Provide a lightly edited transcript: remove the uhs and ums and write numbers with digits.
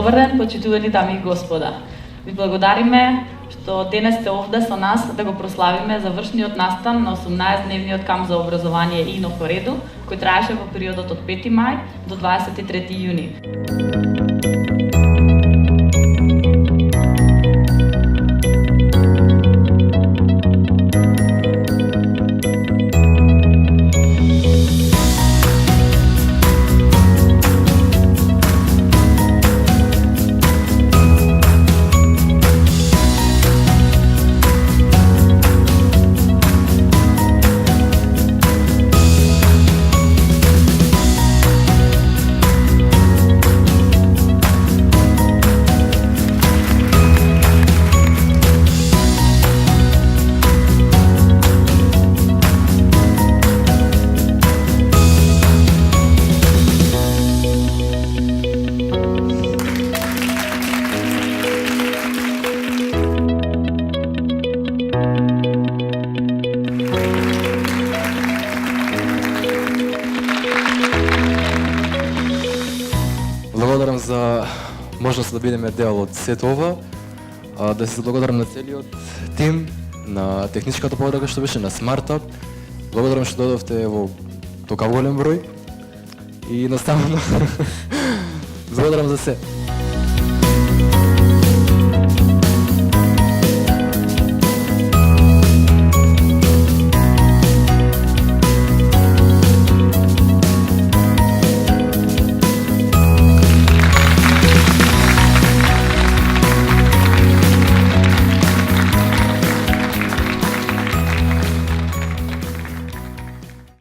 Добар ден, почитувани дами и господа. Ви благодариме што денес сте овде со нас да го прославиме завршниот настан на 18-дневниот камп за образование Ино Пореду, кој траеше во периодот од 5 мај до 23 јуни. Благодарам за можност да бидеме дел од сето ова, да се благодарам на целиот тим, на техничката поддршка што беше, на SmartUp. Благодарам што додовте во толку голем број и наставно благодарам за се.